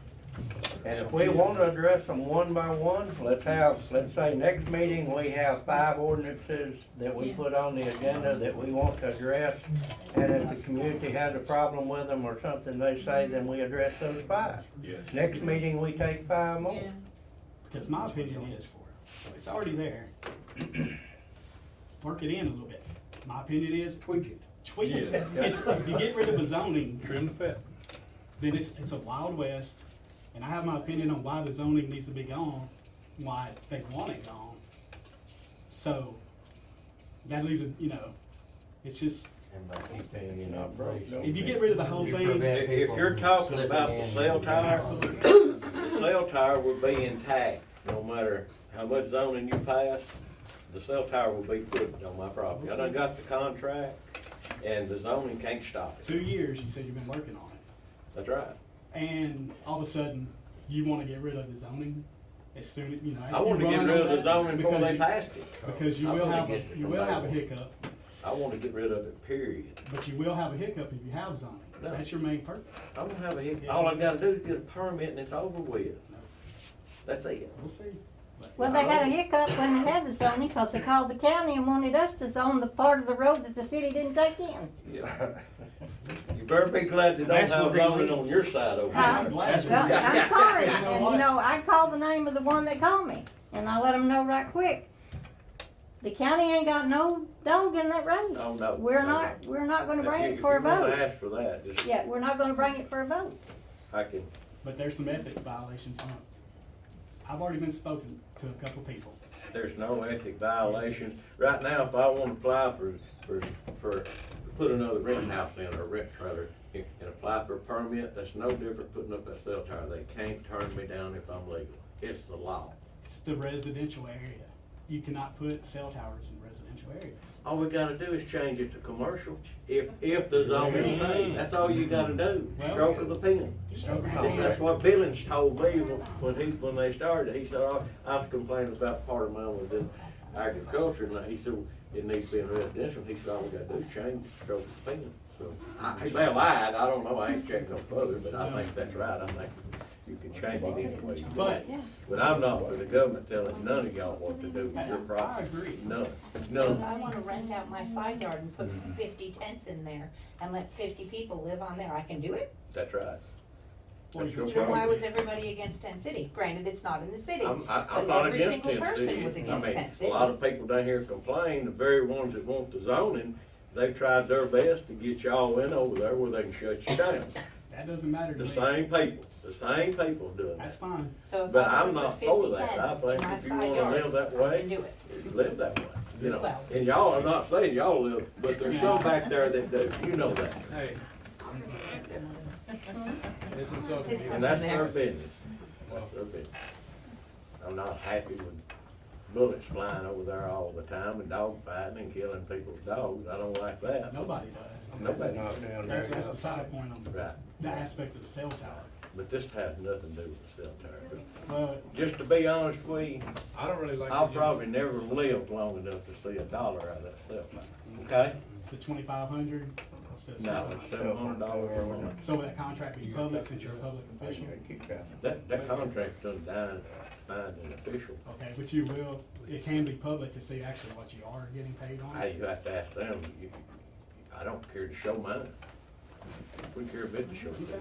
And if we want to address them one by one, let's say next meeting, we have 5 ordinances that we put on the agenda that we want to address. And if the community has a problem with them or something they say, then we address those 5. Yes. Next meeting, we take 5 more. Because my opinion is, it's already there. Work it in a little bit. My opinion is, Tweak it. tweak it. Yeah. It's, if you get rid of the zoning, Trim the fat. then it's a Wild West. And I have my opinion on why the zoning needs to be gone, why they want it gone. So, that leaves it, you know, it's just, And by keeping it in operation. if you get rid of the whole you thing, prevent If people you're from talking slipping about the in cell and- tower, the cell tower will be intact, no matter how much zoning you pass, the cell tower will be put on my property. I done got the contract, and the zoning can't stop it. 2 years, you said you've been working on it. That's right. And all of a sudden, you wanna get rid of the zoning as soon as, you know. I after wanted you to get run rid on of the that, zoning before because they you- passed it. Because you I will went have, against it you from will day have a one. hiccup, I want to get rid of it, period. but you will have a hiccup if you have zoning. No. That's your main purpose. I don't have a hiccup. All I gotta do is get a permit and it's over with. That's it. We'll see. But- Well, they had a hiccup when they had the zoning, because they called the county and wanted us to zone the part of the road that the city didn't take in. Yeah. You better be glad they don't That's have what they zoning leave. on your side over Huh? there. Glad you- Well, I'm sorry, You know and what? you know, I called the name of the one that called me, and I let them know right quick. The county ain't got no dog in that race. Oh, no, We're no. not gonna bring If it you for a wanna vote. ask for that, just, Yeah, we're not gonna bring it for a vote. I can, But there's some ethics violations on it. I've already been spoken to a couple people. there's no ethic violations. Right now, if I wanna apply for, put another rent house in or rent trailer, and apply for a permit, that's no different putting up that cell tower. They can't turn me down if I'm legal. It's the law. It's the residential area. you cannot put cell towers in residential areas. All we gotta do is change it to commercial, if the zoning stays, that's all you gotta do, stroke of the pen. Stroke of the pen. That's what Billings told me when they started, he said, oh, I was complaining about part of mine was in agriculture, and he said, it needs to be in residential, he said, all we gotta do is change it, stroke of the pen, so. He may have lied, I don't know, I ain't checked no further, but I think that's right, I think you can change it anyway. But- But I'm not for the government telling none of y'all what to do with your I property. agree. None, So none. I wanna rent out my side yard and put 50 tents in there and let 50 people live on there, I can do it? That's right. Well, That's your Then why property. was everybody against Tent City? Granted, it's not in the city, I'm but not every against single Tent City. person was I against mean, Tent a City. lot of people down here complain, the very ones that want the zoning, they've tried their best to get y'all in over there where they can shut you down. That doesn't matter to The me. same people doing That's that. fine. So if But I I'm wanna not put for 50 that. I tents in think my if you side wanna yard, live that I way, can do it. you live that way, you know. Well- And y'all, I'm not saying y'all live, but there's some back there that do, you know that. Hey. This is something. His And that's question their there. business. That's their business. I'm not happy with bullets flying over there all the time and dog fighting and killing people's dogs. I don't like that. Nobody does. Nobody. Knock down there. That's a side point on Right. the aspect of the cell tower. But this has nothing to do with the cell tower. Well, Just to be honest with you, I don't really like. I'll probably never live long enough to see $1 out of that cell tower. Okay? the 2,500 instead of No, 700. it's $700 a month. So would that contract be public since you're a public official? Keep track. That contract's done signed and official. Okay, but you will, it can be public to see actually what you are getting paid on. You have to ask them. I don't care to show mine. We care a bit to show them.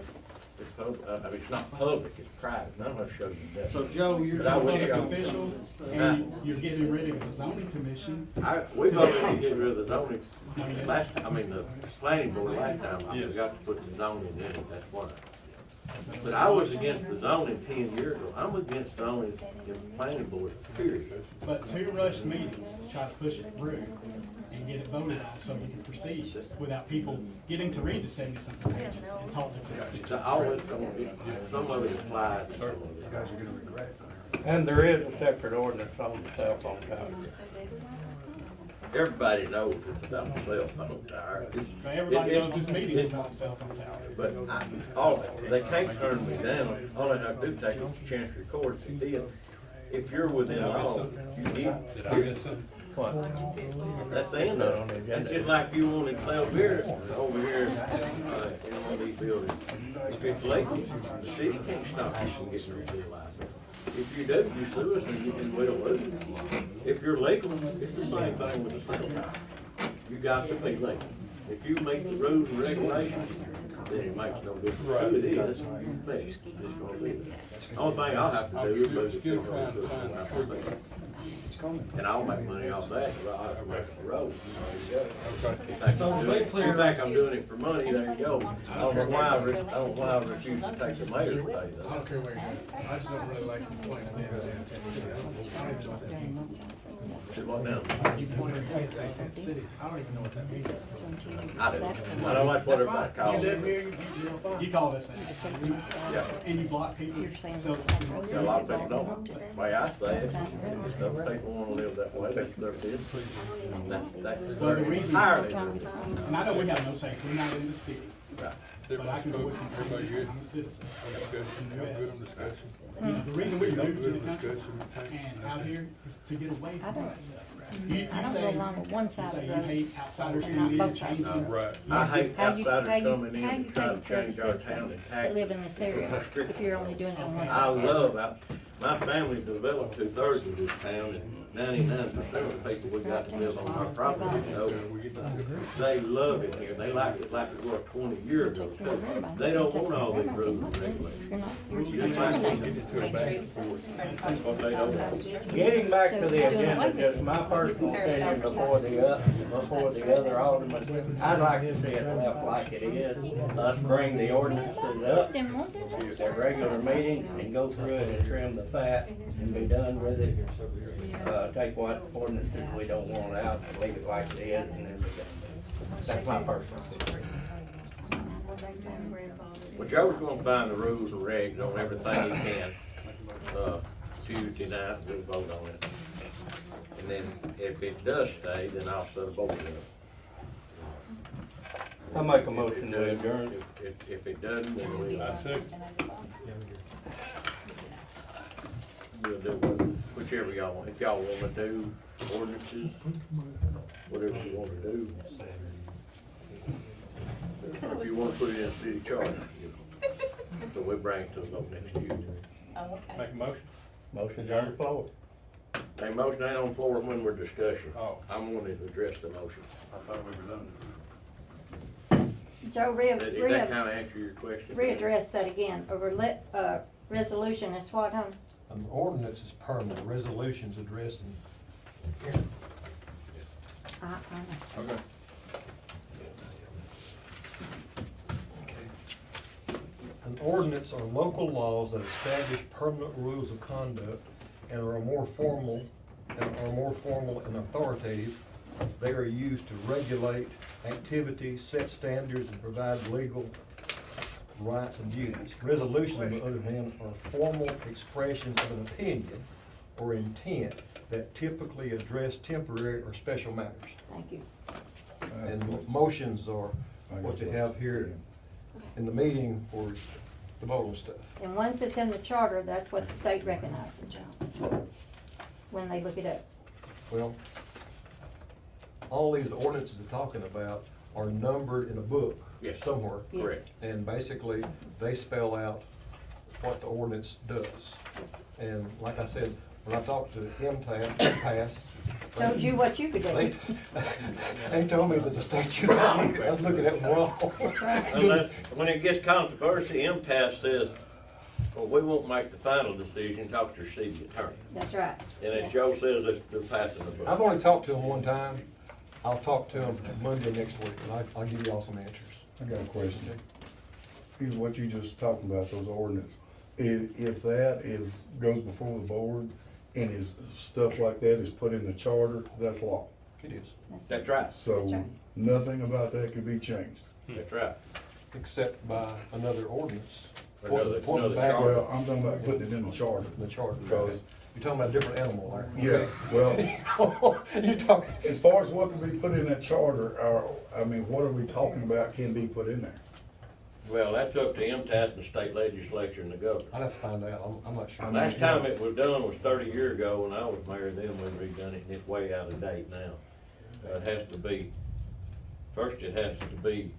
It's public, I mean, it's not public, it's private, and I'm gonna show you that. So Joe, you're But I a will public show official, And you're getting rid of the zoning commission. We voted to get rid of the zoning the planning board last time, I forgot to put the zoning in it, that's why. But I was against the zoning 10 years ago, I'm against zoning in the planning board, period. But 2 rushed meetings to try to push it through and get it voted on so we can proceed without people getting to read the 70-something pages and talk to It's us. always, some of it applies, some of it. You guys are gonna regret. And there is a separate ordinance on the cell phone tower. Everybody knows it's about the cell phone tower. But everybody It's- knows this meeting is about the cell phone tower. But they can't turn me down, all they have to do is take it to Chancery Court if they did. If you're within law, you get, Did I miss something? that's the end of it. That's just like you wanted to sell beer over here, in one of these buildings. If it's legal, the city can't stop you from getting a beer license. If you do, you sue us and we'll lose. If you're legal, it's the same thing with the cell tower. You got to be legal. If you meet the rules and regulations, then it makes no difference who it is, it's gonna be there. Only thing I'll have to do is move it Still to trying to find the truth. It's coming. and I'll make money off that, but I'll have to make the road. Okay. So to be clear- You think I'm doing it for money, there you go. I don't know why I refuse to take the mayor's pay I though. don't care where you're going. I just don't really like the point of this in Tennessee. I don't even know what that means. See what now? You pointed at me and say Tennessee City. I don't even know what that means. I do. I don't like what everybody calls You live it. here, you're fine. You call this that. Yeah. And you block people. So, A lot of people don't. The way I say it, if those people wanna live that way, that's their business. That's Well, the reason- entirely their business. and I know we have no say, 'cause we're not in the city, Right. but I can go with some, Everybody good? I'm a citizen. Discussion, y'all good on discussion? You know, the reason we Y'all moved to good the on country discussion? and out here is to get away I from don't- all that stuff. I You don't say, go along with one you side say of you the road. hate outsiders Not coming in and both sides. changing. Right. I hate How you outsiders coming in how and you trying taking to care of change our town citizens and that tax. live in this area if you're only doing it on one I side? love, my family developed 2/3 of this town, and 99% of the people we got to live on our property, so they love it here, they like it it was 20 years ago. They don't want all these rules and regulations. You're not, you're Just just like doing we it. get into a back and forth, that's what they don't want. Getting back to the agenda, just my personal opinion before the other alderman, I'd like to see it left like it is. Let's bring the ordinances up Didn't want to. at regular meeting and go through it and trim the fat and be done with it. Take what ordinances we don't want out and leave it like it is and then be done. That's my personal opinion. Well, Joe's gonna find the rules and regs on everything he can, Tuesday night, we'll vote on it. And And then if it does stay, then I'll set a board up. I make a motion to adjourn. If it doesn't, then I second. we'll do whichever y'all want. If y'all wanna do ordinances, whatever you wanna do. If you wanna put it in city charter, you know. So we bring it to the vote next year. Oh, okay. Make a motion. Motion's on the floor. A motion ain't on the floor when we're discussing. Oh. I'm wanting to address the motion. I thought we were done. Joe, Did that kinda answer your question? readdress that again. Resolution is what, huh? An ordinance is permanent, resolutions addressing. Okay. An ordinance are local laws that establish permanent rules of conduct and are more formal and authoritative. They are used to regulate activities, set standards, and provide legal rights and duties. Resolutions, on the other hand, are formal expressions of an opinion or intent that typically address temporary or special matters. Thank you. And motions are what you have here in the meeting for the vote on stuff. And once it's in the charter, that's what the state recognizes, when they look it up. Well, all these ordinances they're talking about are numbered in a book Yes. somewhere. Yes. Correct. And basically, they spell out what the ordinance does. And like I said, when I talked to MTAS, Told you what you could do. they told me that the statute, I was looking at them wrong. Unless, when it gets controversy, MTS says, well, we won't make the final decision, talk to your city attorney. That's right. And as Joe says, they're passing the I've book. only talked to them one time. I'll talk to them Monday next week, and I'll give you all some answers. I got a question. Here's what you just talked about, those ordinance. If that goes before the board and is stuff like that is put in the charter, that's law. It is. That's right, That's So right. nothing about that could be changed. that's right. Except by another ordinance. Another Back charter. Well, I'm talking about putting it in the charter. in the charter. Because- You're talking about a different animal Yeah, there. well, You're talking. as far as what can be put in that charter, what are we talking about can be put in there? Well, that's up to MTS and the state legislature and the governor. I'd have to find out. I'm not sure. Last time it was done was 30 years ago when I was mayor, then we redone it, and it's way out of date now. It has to be, first it has to be,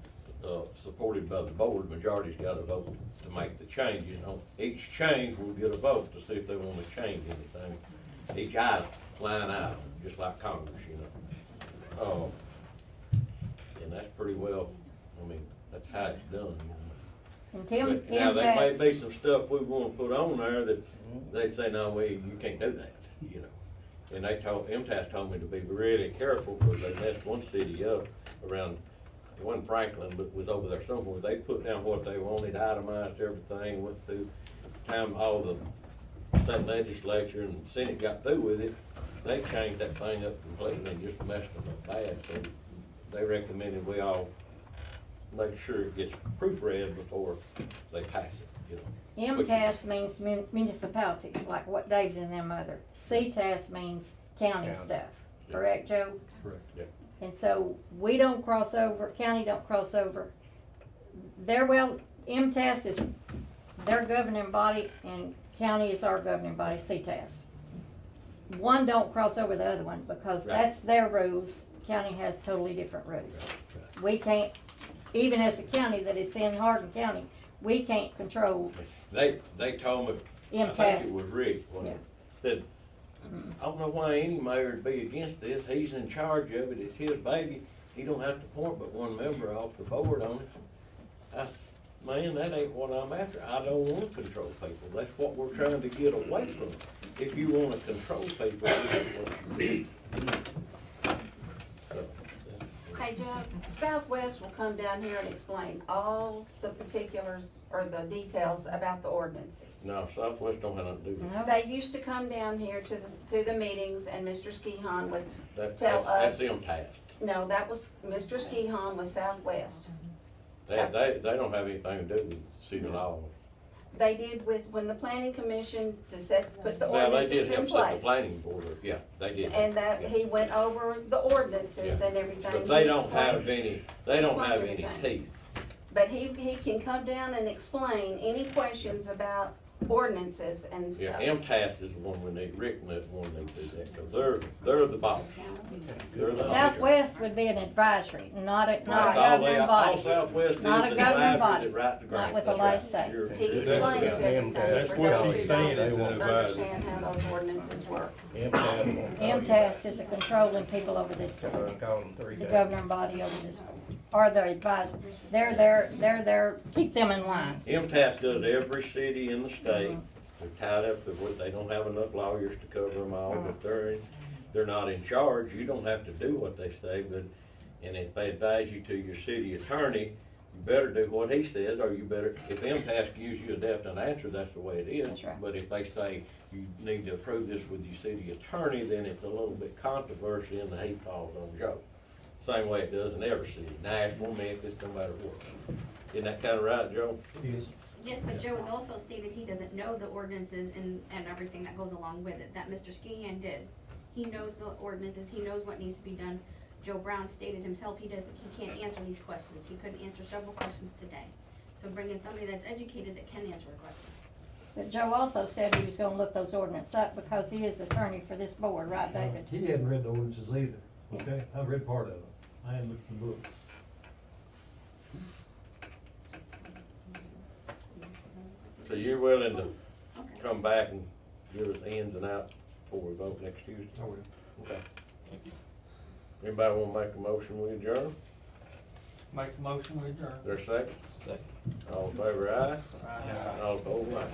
supported by the board, majority's gotta vote to make the changes. On each change, we'll get a vote to see if they wanna change anything. Each item, line item, just like Congress, you know. And that's pretty well, I mean, that's how it's done, you know. And Tim, But now, there may MTS, be some stuff we wanna put on there that they say, no, you can't do that, you know. And MTS told me to be really careful, because they messed one city up around, it wasn't Franklin, but was over there somewhere. They put down what they wanted, itemized everything, went through, time all the state legislature and Senate got through with it, they changed that thing up completely and just messed them up bad. So they recommended we all make sure it gets proofread before they pass it, you know. MTS means municipalities, like what David and them other. CTAS means county stuff, correct, Joe? Correct. Yeah. And so we don't cross over, county don't cross over. MTS is their governing body and county is our governing body, CTAS. One don't cross over the other one because Right. that's their rules. County has totally different rules. We can't, even as a county that it's in Hardin County, we can't control They told me, I think MTS. it was Rick, when Yeah. it said, I don't know why any mayor would be against this, he's in charge of it, it's his baby, he don't have to appoint but one member off the board on it. I said, man, that ain't what I'm after, I don't wanna control people, that's what we're trying to get away from. If you wanna control people, that's what you do. So, Hey, Joe, Southwest will come down here and explain all the particulars or the details about the ordinances. no, Southwest don't have nothing to do with it. They used to come down here to the meetings and Mr. Skehan would That's tell us. them tasked. No, that was Mr. Skehan with Southwest. They don't have anything to do with city law. they did with, when the planning commission to put the Now, they did ordinances in help set the place. planning board, yeah, they did. And that, yeah. he went over the ordinances Yeah. and everything. But they He don't have explained- any, they don't have any explained teeth. But he can come down and explain any questions about ordinances and Yeah, stuff. MTS is the one we need, Rick and that one need to do that, cause they're the boss. They're the. Southwest would be an advisory, not a Like governing all body. Southwest is Not a an governing advisory body, that writes the grant. not with the That's right. last say. You're- He you're explains definitely everything. That's for what those she's who saying, don't is an advisory. Understand how those ordinances work. MTS is the controlling people over this board, the governing body over this board, or the advisor. They're there, keep them in line. MTS does every city in the state. They're tied up, they don't have enough lawyers to cover them all, but they're not in charge. You don't have to do what they say, but, and if they advise you to your city attorney, you better do what he says, or you better, if MTS gives you a definite answer, that's the way it is. That's right. But if they say you need to approve this with your city attorney, then it's a little bit controversy and the heat falls on Joe. Same way it does in every city, Nashville, Memphis, no matter what. Isn't that kinda right, Joe? Yes. Yes, but Joe has also stated he doesn't know the ordinances and everything that goes along with it, that Mr. Skian did. He knows the ordinances, he knows what needs to be done. Joe Brown stated himself, he can't answer these questions. He couldn't answer several questions today. So bring in somebody that's educated that can answer the questions. But Joe also said he was gonna look those ordinance up because he is the attorney for this board, right, David? He hadn't read the ordinances either, okay? I've read part of them. I hadn't looked at the book. So you're willing to Okay. come back and give us ins and outs before we vote next Tuesday? I will. Okay. Anybody wanna make a motion, we adjourn? Make the motion, we adjourn. There a second? Second. All in favor, aye? All opposed, aye.